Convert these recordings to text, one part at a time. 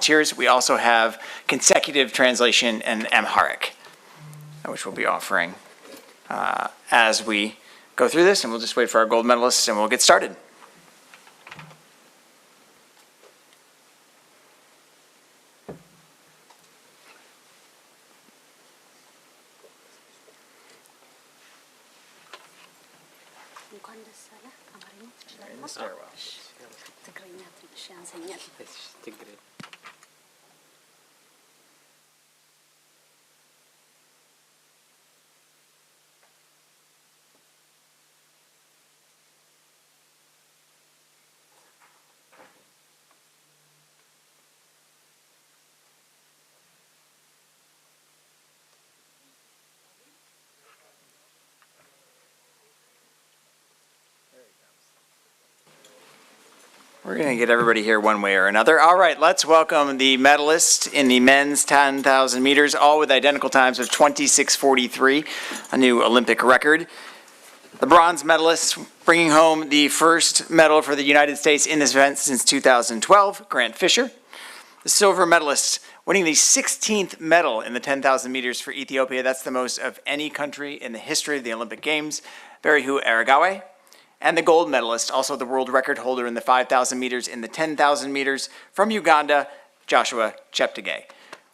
volunteers. We also have consecutive translation in Amharic, which we'll be offering as we go through this, and we'll just wait for our gold medalists and we'll get started. We're going to get everybody here one way or another. All right, let's welcome the medalists in the men's 10,000 meters, all with identical times of 26:43, a new Olympic record. The bronze medalists bringing home the first medal for the United States in this event since 2012, Grant Fisher. The silver medalist winning the 16th medal in the 10,000 meters for Ethiopia. That's the most of any country in the history of the Olympic Games, Berihu Aragawe. And the gold medalist, also the world record holder in the 5,000 meters in the 10,000 meters from Uganda, Joshua Cheptegei.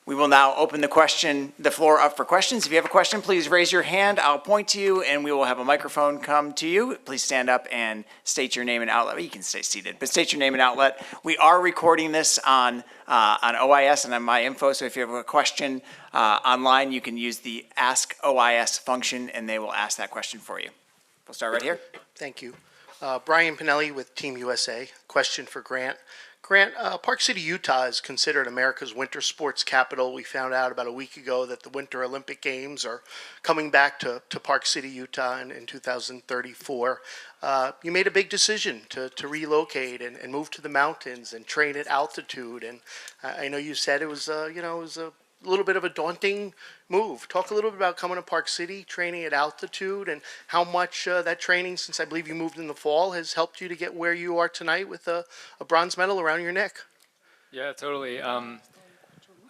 We will now open the floor up for questions. If you have a question, please raise your hand. I'll point to you and we will have a microphone come to you. Please stand up and state your name and outlet. You can stay seated, but state your name and outlet. We are recording this on OIS and on My Info, so if you have a question online, you can use the Ask OIS function and they will ask that question for you. We'll start right here. Thank you. Brian Pinelli with Team USA. Question for Grant. Grant, Park City, Utah is considered America's winter sports capital. We found out about a week ago that the Winter Olympic Games are coming back to Park City, Utah in 2034. You made a big decision to relocate and move to the mountains and train at altitude. And I know you said it was a little bit of a daunting move. Talk a little bit about coming to Park City, training at altitude, and how much that training, since I believe you moved in the fall, has helped you to get where you are tonight with a bronze medal around your neck. Yeah, totally. I've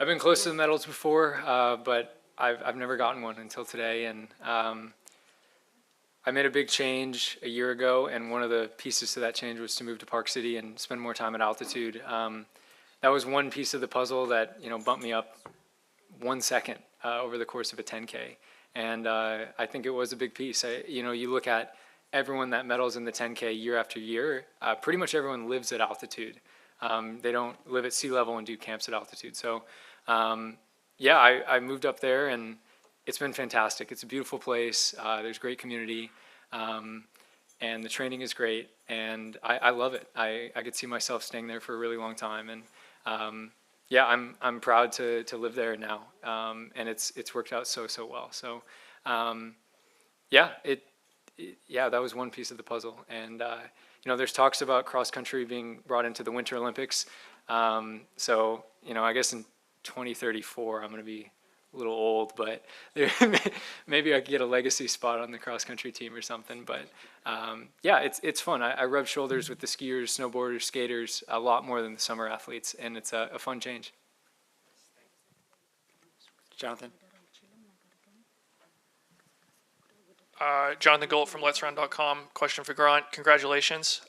been close to the medals before, but I've never gotten one until today. And I made a big change a year ago, and one of the pieces to that change was to move to Park City and spend more time at altitude. That was one piece of the puzzle that bumped me up 1 second over the course of a 10K, and I think it was a big piece. You look at everyone that medals in the 10K year after year. Pretty much everyone lives at altitude. They don't live at sea level and do camps at altitude. So, yeah, I moved up there, and it's been fantastic. It's a beautiful place. There's great community, and the training is great, and I love it. I could see myself staying there for a really long time, and yeah, I'm proud to live there now, and it's worked out so well. So, yeah, that was one piece of the puzzle. And there's talks about cross country being brought into the Winter Olympics. So I guess in 2034 I'm going to be a little old, but maybe I could get a legacy spot on the cross country team or something. But yeah, it's fun. I rub shoulders with the skiers, snowboarders, skaters a lot more than the summer athletes, and it's a fun change. Jonathan? Jonathan Gold from Let'sRun.com. Question for Grant. Congratulations.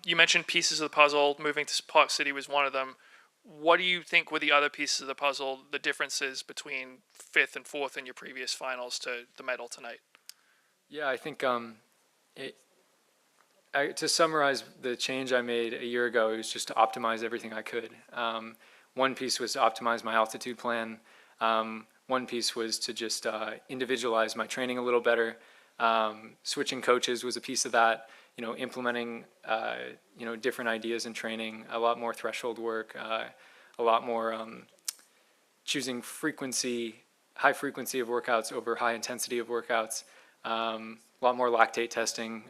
You mentioned pieces of the puzzle. Moving to Park City was one of them. What do you think were the other pieces of the puzzle, the differences between 5th and 4th in your previous finals to the medal tonight? Yeah, I think to summarize the change I made a year ago, it was just to optimize everything I could. One piece was to optimize my altitude plan. One piece was to just individualize my training a little better. Switching coaches was a piece of that. Implementing different ideas in training, a lot more threshold work, a lot more choosing high frequency of workouts over high intensity of workouts, a lot more lactate testing,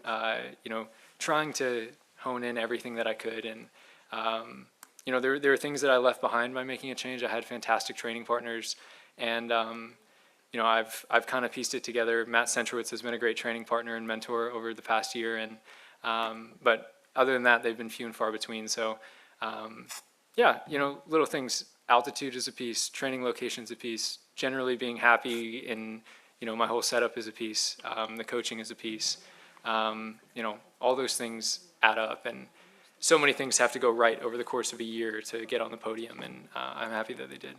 trying to hone in everything that I could. And there are things that I left behind by making a change. I had fantastic training partners, and I've kind of pieced it together. Matt Centrowitz has been a great training partner and mentor over the past year, and but other than that, they've been few and far between. So yeah, little things. altitude is a piece, training location's a piece, generally being happy in, my whole setup is a piece, the coaching is a piece. All those things add up, and so many things have to go right over the course of a year to get on the podium, and I'm happy that they did.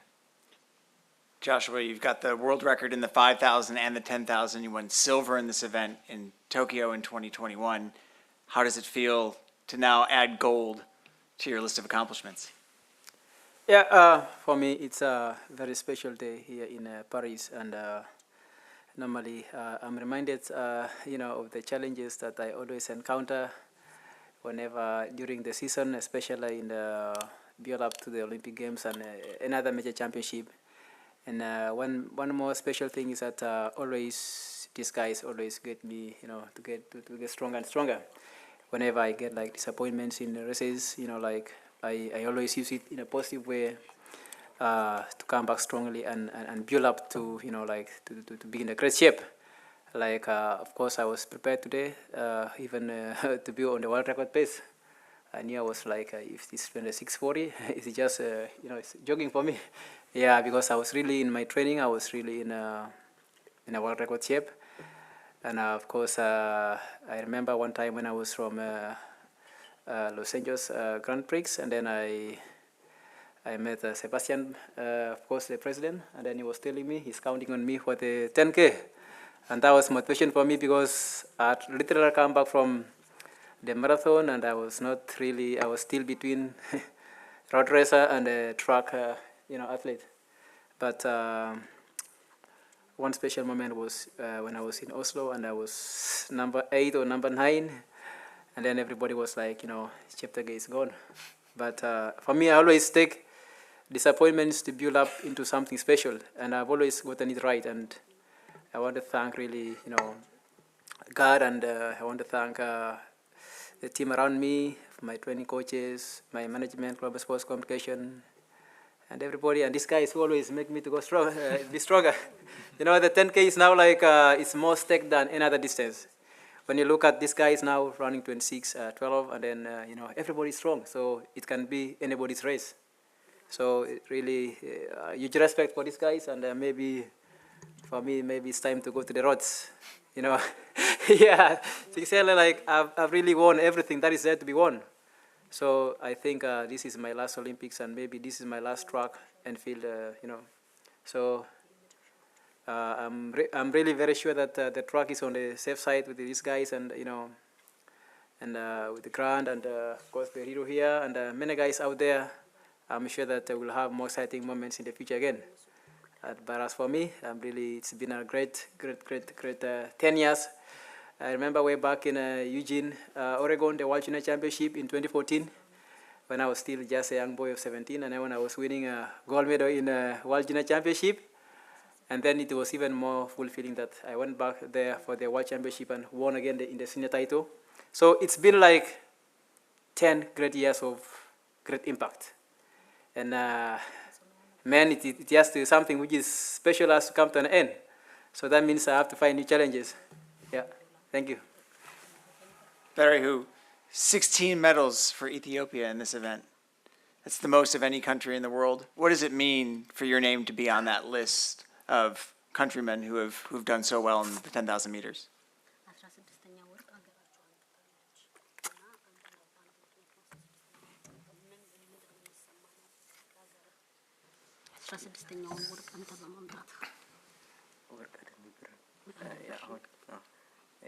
Joshua, you've got the world record in the 5,000 and the 10,000. You won silver in this event in Tokyo in 2021. How does it feel to now add gold to your list of accomplishments? Yeah, for me, it's a very special day here in Paris, and normally I'm reminded, of the challenges that I always encounter whenever during the season, especially in the build-up to the Olympic Games and another major championship. And one more special thing is that always these guys always get me, to get stronger and stronger. Whenever I get like disappointments in the races, I always use it in a positive way to come back strongly and build up to, to be in a great shape. Of course, I was prepared today, even to be on the world record pace. I knew I was if this 640, it's just, it's jogging for me. Yeah, because I was really in my training, I was really in a world record shape. And of course, I remember one time when I was from Los Angeles Grand Prix, and then I met Sebastian, of course, the president, and then he was telling me he's counting on me for the 10K. And that was motivation for me because I literally come back from the marathon, and I was still between road racer and a track, athlete. But one special moment was when I was in Oslo, and I was number 8 or number 9, and then everybody was like, Cheptegei is gone. But for me, I always take disappointments to build up into something special, and I've always gotten it right. And I want to thank really, God, and I want to thank the team around me, my training coaches, my management, global sports communication, and everybody. And these guys always make me to go strong, be stronger. The 10K is now it's more stake than any other distance. When you look at these guys now running 26, 12, and then, everybody's strong. So it can be anybody's race. So it really, huge respect for these guys, and maybe, for me, maybe it's time to go to the roads. Yeah, sincerely, I've really won everything that is there to be won. So I think this is my last Olympics, and maybe this is my last track and field, So I'm really very sure that the track is on the safe side with these guys, and and with the Grant, and of course the hero here, and many guys out there. I'm sure that we'll have more exciting moments in the future again. But as for me, it's been a great 10 years. I remember way back in Eugene, Oregon, the World Junior Championship in 2014, when I was still just a young boy of 17, and then when I was winning a gold medal in World Junior Championship. And then it was even more fulfilling that I went back there for the World Championship and won again in the senior title. So it's been 10 great years of great impact. And man, it has to something which is special has to come to an end. So that means I have to find new challenges. Yeah, thank you. Berehu, 16 medals for Ethiopia in this event. That's the most of any country in the world. What does it mean for your name to be on that list of countrymen who've done so well in the 10,000 meters?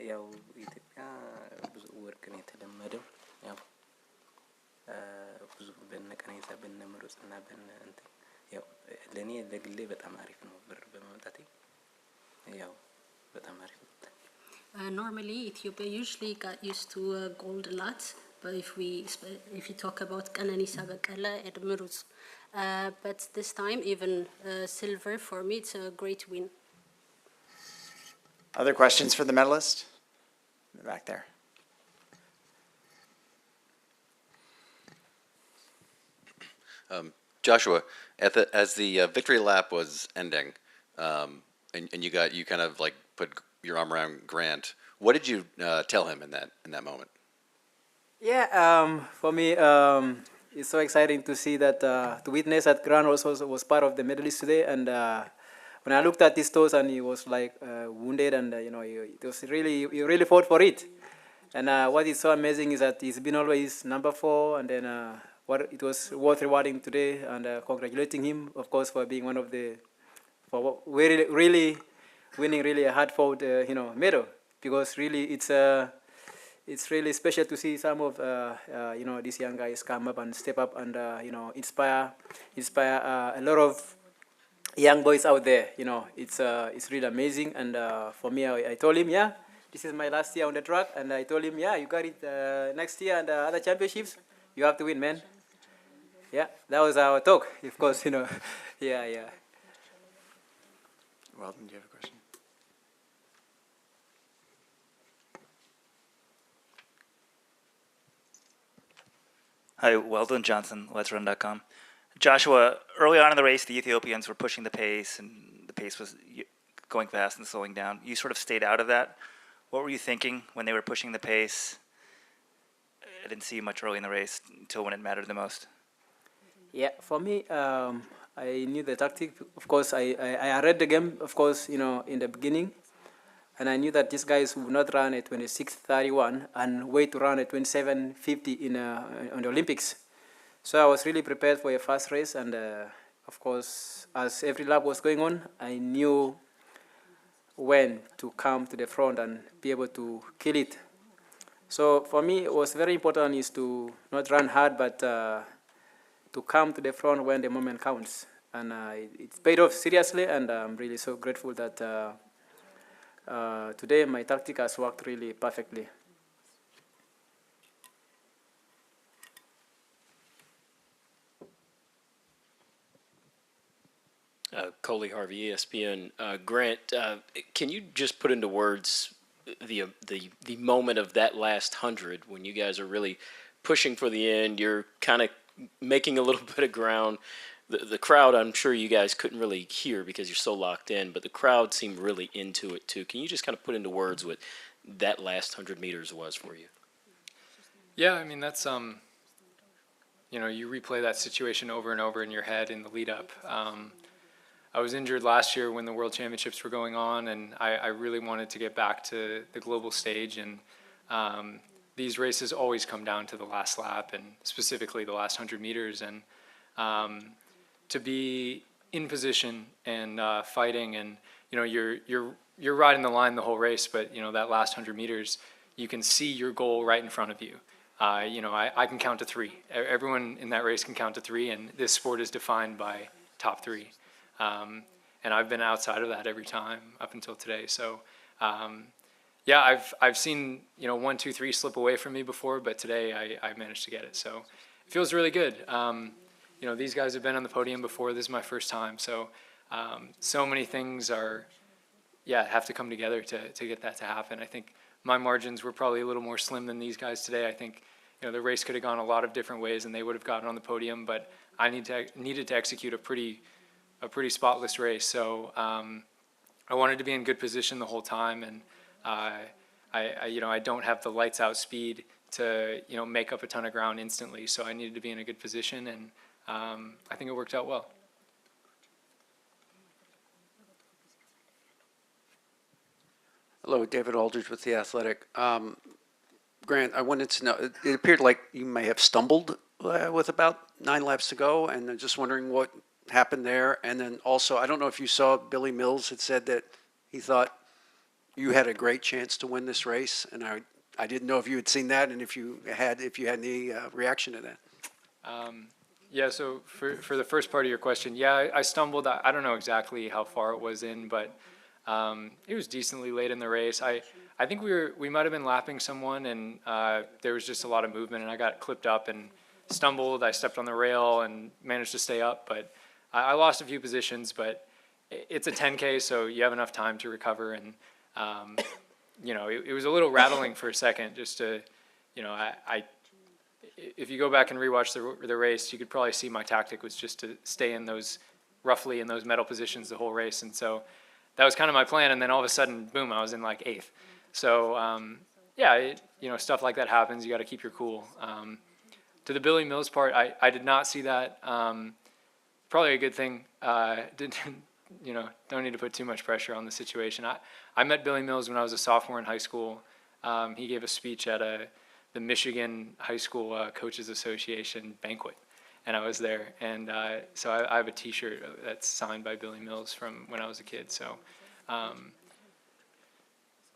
ያው ኢትዮጵያ ብዙ ወርቅ ነው የተለመደው። ያው ብዙ በነ ቀነኒሳ በነ ምሩጽና በነ እንትን ያው ለኔ ለግሌ በጣም አሪፍ ነው ብር በማምጣቴ ያው በጣም አሪፍ ነው። Normally, Ethiopia usually got used to gold a lot, but if you talk about Kananisa Bekele and Muruz, but this time even silver for me, it's a great win. Other questions for the medalist? In the back there. Joshua, as the victory lap was ending, and you kind of put your arm around Grant, what did you tell him in that moment? Yeah, for me, it's so exciting to see that, to witness that Grant also was part of the medalist today. And when I looked at his toes and he was like wounded, and it was really, he really fought for it. And what is so amazing is that he's been always number 4, and then it was worth rewarding today and congratulating him, of course, for being one of the, for really winning really a hard-fought, medal, because really it's really special to see some of these young guys come up and step up and inspire a lot of young boys out there. It's really amazing. And for me, I told him, yeah, this is my last year on the track, and I told him, yeah, you got it next year and other championships, you have to win, man. Yeah, that was our talk, of course. Yeah. Weldon, do you have a question? Hi, Weldon Johnson, Let'sRun.com. Joshua, early on in the race, the Ethiopians were pushing the pace, and the pace was going fast and slowing down. You sort of stayed out of that. What were you thinking when they were pushing the pace? I didn't see you much early in the race until when it mattered the most. Yeah, for me, I knew the tactic. Of course, I read the game, of course, in the beginning. And I knew that these guys would not run at 26:31 and wait to run at 27:50 on the Olympics. So I was really prepared for a fast race. And, of course, as every lap was going on, I knew when to come to the front and be able to kill it. So for me, it was very important is to not run hard, but to come to the front when the moment counts. And it's paid off seriously, and I'm really so grateful that today my tactic has worked really perfectly. Coley Harvey, ESPN. Grant, can you just put into words the moment of that last 100 when you guys are really pushing for the end? You're kind of making a little bit of ground. The crowd, I'm sure you guys couldn't really hear because you're so locked in, but the crowd seemed really into it too. Can you just kind of put into words what that last 100 meters was for you? Yeah, I mean, that's, you replay that situation over and over in your head in the lead up. I was injured last year when the World Championships were going on, and I really wanted to get back to the global stage. And these races always come down to the last lap, and specifically the last 100 meters. And to be in position and fighting, and you're riding the line the whole race, but that last 100 meters, you can see your goal right in front of you. I can count to 3. Everyone in that race can count to 3, and this sport is defined by top 3. And I've been outside of that every time up until today. So, yeah, I've seen 1, 2, 3 slip away from me before, but today I managed to get it. So it feels really good. These guys have been on the podium before. This is my first time. So, so many things have to come together to get that to happen. I think my margins were probably a little more slim than these guys today. I think the race could have gone a lot of different ways, and they would have gotten on the podium. But I needed to execute a pretty spotless race. So I wanted to be in good position the whole time, and I don't have the lights out speed to make up a ton of ground instantly. So I needed to be in a good position, and I think it worked out well. Hello, David Aldridge with The Athletic. Grant, I wanted to know, it appeared like you may have stumbled with about 9 laps to go, and I'm just wondering what happened there. And then also, I don't know if you saw Billy Mills had said that he thought you had a great chance to win this race, and I didn't know if you had seen that, and if you had any reaction to that. Yeah, so for the first part of your question, yeah, I stumbled. I don't know exactly how far it was in, but it was decently late in the race. I think we might have been lapping someone, and there was just a lot of movement, and I got clipped up and stumbled. I stepped on the rail and managed to stay up, but I lost a few positions. But it's a 10K, so you have enough time to recover, and it was a little rattling for a second. Just to, if you go back and rewatch the race, you could probably see my tactic was just to stay roughly in those medal positions the whole race, and so that was kind of my plan. And then all of a sudden, boom, I was in like 8th. So stuff like that happens. You got to keep your cool. To the Billy Mills part, I did not see that. Probably a good thing. Didn't, don't need to put too much pressure on the situation. I met Billy Mills when I was a sophomore in high school. He gave a speech at the Michigan High School Coaches Association banquet, and I was there. And so I have a T-shirt that's signed by Billy Mills from when I was a kid. So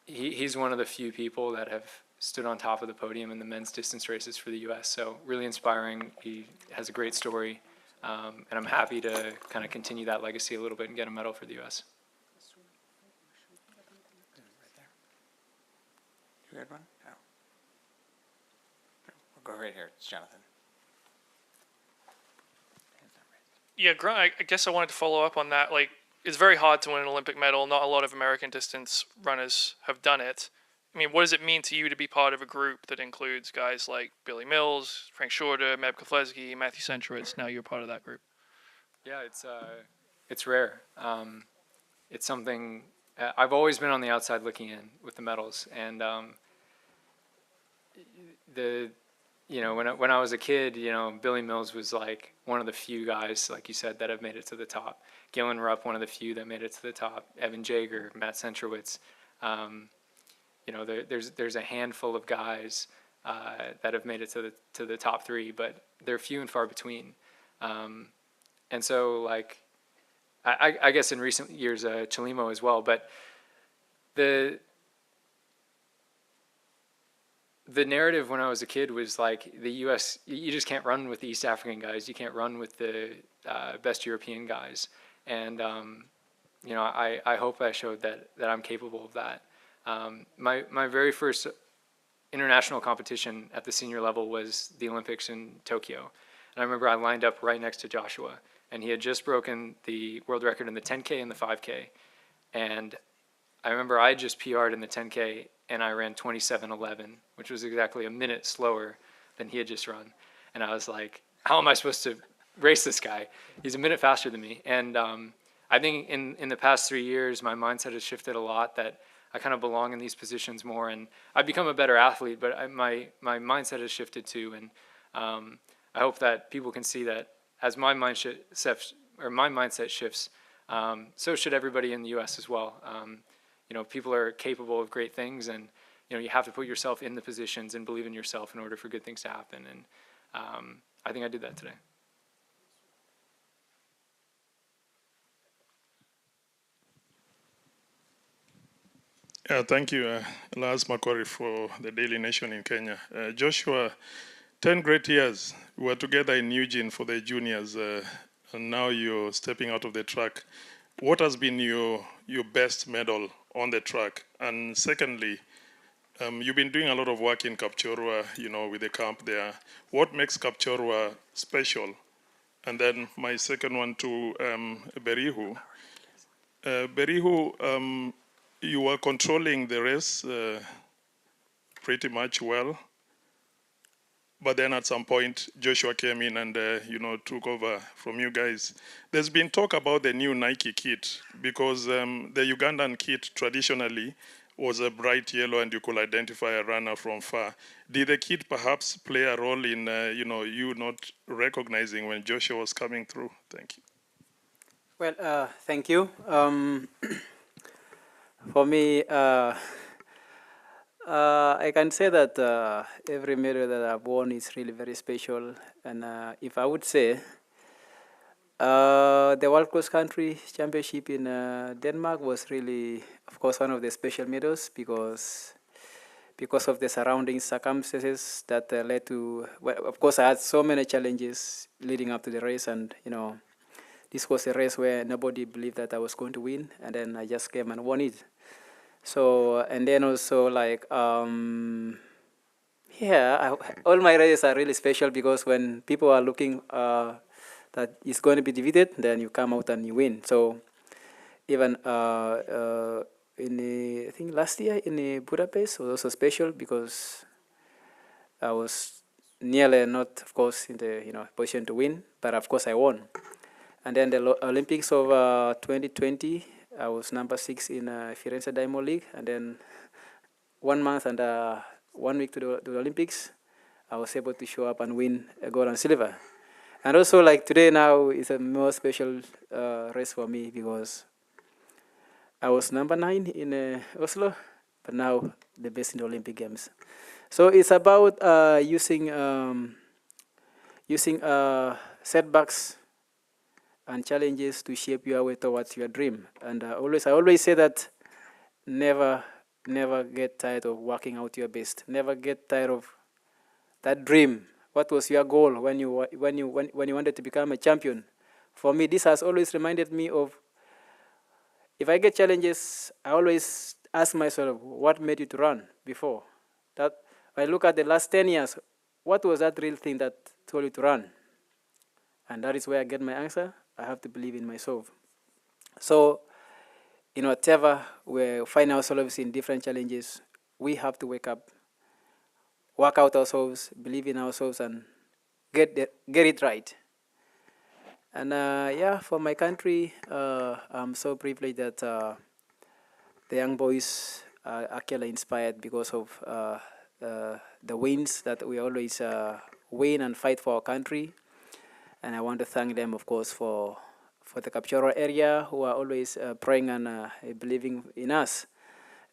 he's one of the few people that have stood on top of the podium in the men's distance races for the U.S. So really inspiring. He has a great story, and I'm happy to kind of continue that legacy a little bit and get a medal for the U.S. You had one? No. We'll go right here. It's Jonathan. Yeah, Grant, I guess I wanted to follow up on that. Like, it's very hard to win an Olympic medal. Not a lot of American distance runners have done it. I mean, what does it mean to you to be part of a group that includes guys like Billy Mills, Frank Shorter, Meb Keflezighi, Matthew Centrowitz? Now you're part of that group. Yeah, it's rare. It's something I've always been on the outside looking in with the medals, and when I was a kid, Billy Mills was like one of the few guys, like you said, that have made it to the top. Gillen Rupp, one of the few that made it to the top. Evan Jager, Matt Centrowitz. There's a handful of guys that have made it to the top three, but they're few and far between. And so, like, I guess in recent years, Chalimo as well. But the narrative when I was a kid was like the U.S. You just can't run with the East African guys. You can't run with the best European guys. And I hope I showed that I'm capable of that. My very first international competition at the senior level was the Olympics in Tokyo. And I remember I lined up right next to Joshua, and he had just broken the world record in the 10K and the 5K. And I remember I just PR'd in the 10K, and I ran 27:11, which was exactly a minute slower than he had just run. And I was like, how am I supposed to race this guy? He's a minute faster than me. And I think in the past 3 years, my mindset has shifted a lot, that I kind of belong in these positions more, and I've become a better athlete, but my mindset has shifted too. And I hope that people can see that as my mindset shifts, so should everybody in the U.S. as well. People are capable of great things, and you have to put yourself in the positions and believe in yourself in order for good things to happen. And I think I did that today. Thank you, Lars Makori, for the Daily Nation in Kenya. Joshua, 10 great years. We were together in Eugene for the juniors, and now you're stepping out of the track. What has been your best medal on the track? And secondly, you've been doing a lot of work in Kapchorwa, with the camp there. What makes Kapchorwa special? And then my second one to Berihu. Berihu, you were controlling the race pretty much well. But then at some point, Joshua came in and, took over from you guys. There's been talk about the new Nike kit, because the Ugandan kit traditionally was a bright yellow and you could identify a runner from far. Did the kit perhaps play a role in, you not recognizing when Joshua was coming through? Thank you. Well, thank you. For me, I can say that every medal that I've won is really very special. And if I would say, the World Cross Country Championship in Denmark was really, of course, one of the special medals because of the surrounding circumstances that led to, well, of course, I had so many challenges leading up to the race, and this was a race where nobody believed that I was going to win, and then I just came and won it. So, and then also like, all my races are really special because when people are looking that it's going to be defeated, then you come out and you win. So even I think last year in Budapest was also special because I was nearly not, of course, in the position to win, but of course I won. And then the Olympics of 2020, I was number 6 in Firenze Diamond League, and then 1 month and 1 week to the Olympics, I was able to show up and win a gold and silver. And also, like today now is a more special race for me because I was number 9 in Oslo, but now the best in the Olympic Games. So it's about using setbacks and challenges to shape your way towards your dream. And I always say that never get tired of working out your best. Never get tired of that dream. What was your goal when you wanted to become a champion? For me, this has always reminded me of, if I get challenges, I always ask myself, what made you to run before? That I look at the last 10 years, what was that real thing that told you to run? And that is where I get my answer. I have to believe in myself. So, in whatever we find ourselves in different challenges, we have to wake up, work out ourselves, believe in ourselves, and get it right. And yeah, for my country, I'm so privileged that the young boys are actually inspired because of the wins that we always win and fight for our country. And I want to thank them, of course, for the Kapchorwa area who are always praying and believing in us.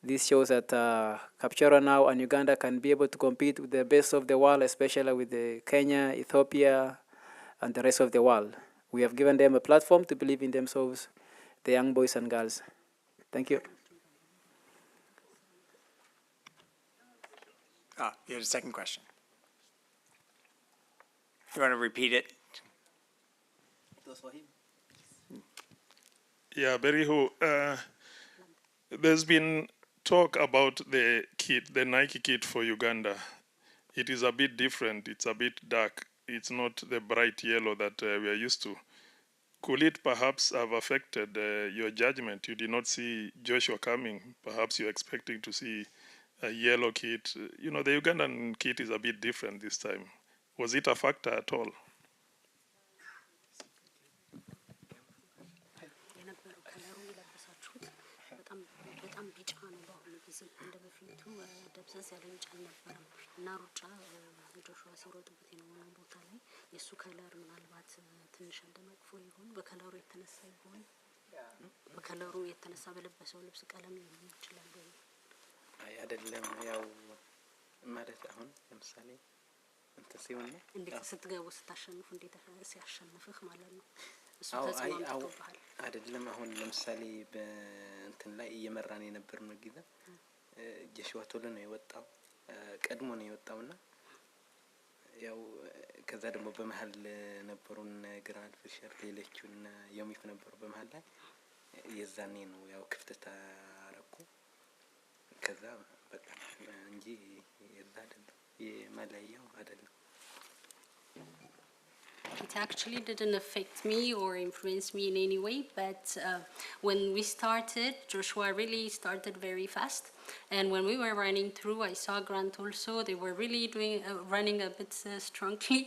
This shows that Kapchorwa now and Uganda can be able to compete with the best of the world, especially with the Kenya, Ethiopia, and the rest of the world. We have given them a platform to believe in themselves, the young boys and girls. Thank you. You had a second question. You want to repeat it? Yeah, Berihu, there's been talk about the kit, the Nike kit for Uganda. It is a bit different. It's a bit dark. It's not the bright yellow that we are used to. Could it perhaps have affected your judgment? You did not see Joshua coming. Perhaps you're expecting to see a yellow kit. You know, the Ugandan kit is a bit different this time. Was it a factor at all? እና ሩጫ ጆሹዋ ሲሮጥበት የሆነ ቦታ ላይ የእሱ ከለር ምናልባት ትንሽ እንደመጥፎ ይሆን በከለሩ የተነሳ ይሆን በከለሩ የተነሳ በለበሰው ልብስ ቀለም ሊሆን ይችላል ወይ? አይ አይደለም። ያው ማለት አሁን ለምሳሌ እንትን ሲሆን ነው እንዴት ስትገቡ ስታሸንፉ እንዴት ሲያሸንፍህ ማለት ነው እሱ ተጽዋምቶብሃል አይደለም። አሁን ለምሳሌ በእንትን ላይ እየመራን የነበርነው ጊዜ ጆሹዋ ቶሎ ነው የወጣው ቀድሞ ነው የወጣውና ያው ከዛ ደግሞ በመሃል ነበሩን ግራንድ ፊሸር ሌሎቹና የሚፍ ነበሩ በመሃል ላይ የዛኔ ነው ያው ክፍተት አረኩ ከዛ በቃ እንጂ የዛ አይደለም የማላየው አይደለም It actually didn't affect me or influence me in any way, but when we started, Joshua really started very fast. And when we were running through, I saw Grant also. They were really running a bit strongly.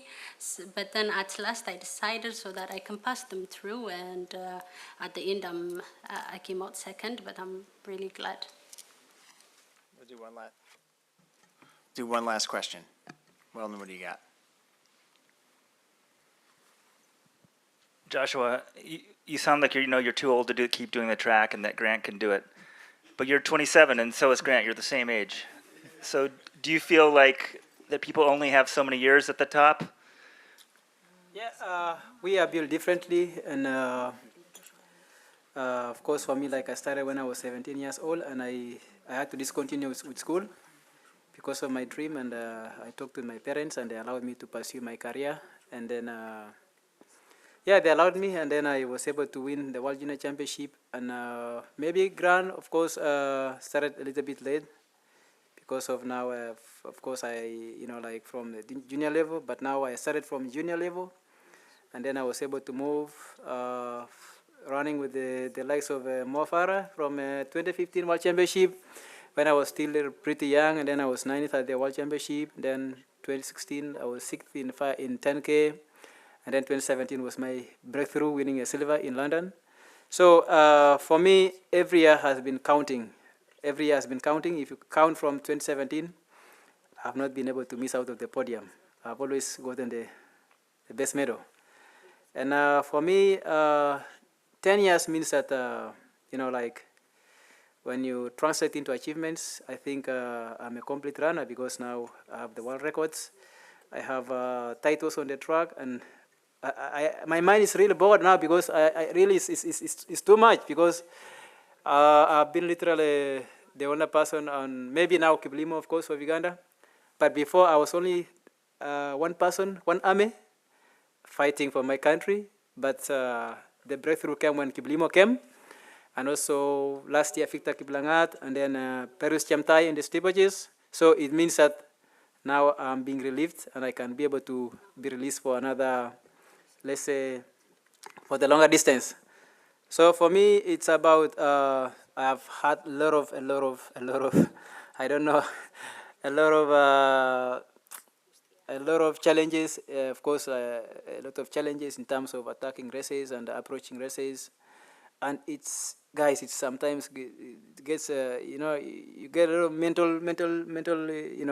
But then at last I decided so that I can pass them through. And at the end, I came out second, but I'm really glad. We'll do one last question. Weldon, what do you got? Joshua, you sound like you're too old to keep doing the track, and that Grant can do it. But you're 27, and so is Grant. You're the same age. So, do you feel like that people only have so many years at the top? Yeah, we are built differently, and of course, for me, like I started when I was 17 years old, and I had to discontinue with school because of my dream. And I talked to my parents, and they allowed me to pursue my career, and then. Yeah, they allowed me, and then I was able to win the World Junior Championship. And maybe Grant, of course, started a little bit late because of now, of course, like from the junior level, but now I started from junior level, and then I was able to move, running with the likes of Mo Farah from 2015 World Championship when I was still pretty young, and then I was 9th at the World Championship. Then 2016, I was 6th in 10K. And then 2017 was my breakthrough, winning a silver in London. So for me, every year has been counting. Every year has been counting. If you count from 2017, have not been able to miss out of the podium. I've always gotten the best medal. And for me, 10 years means that, like when you translate into achievements, I think I'm a complete runner because now I have the world records. I have titles on the track, and my mind is really bored now because I really, it's too much because I've been literally the only person on, maybe now Kiblimo, of course, for Uganda. But before, I was only one person, one army, fighting for my country. But the breakthrough came when Kiblimo came. And also last year, Victor Kiblangat, and then Perus Chemtai in the steeplages. So it means that now I'm being relieved, and I can be able to be released for another, let's say, for the longer distance. So for me, it's about, I've had a lot of, I don't know, a lot of challenges. Of course, a lot of challenges in terms of attacking races and approaching races. And it's, guys, it's sometimes it gets, you get a lot of mental,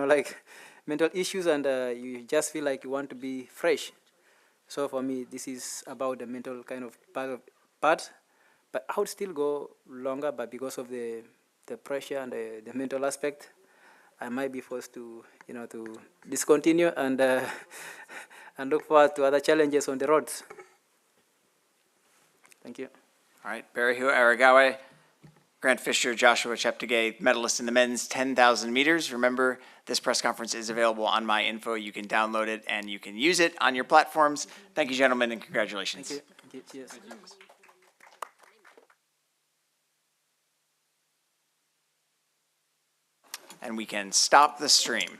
like mental issues, and you just feel like you want to be fresh. So for me, this is about the mental kind of part. But I would still go longer, but because of the pressure and the mental aspect, I might be forced to, to discontinue and and look forward to other challenges on the roads. Thank you. All right, Barihu Aragawe, Grant Fisher, Joshua Cheptegei, medalist in the men's 10,000 meters. Remember, this press conference is available on My Info. You can download it and you can use it on your platforms. Thank you, gentlemen, and congratulations. Thank you. Cheers. And we can stop the stream.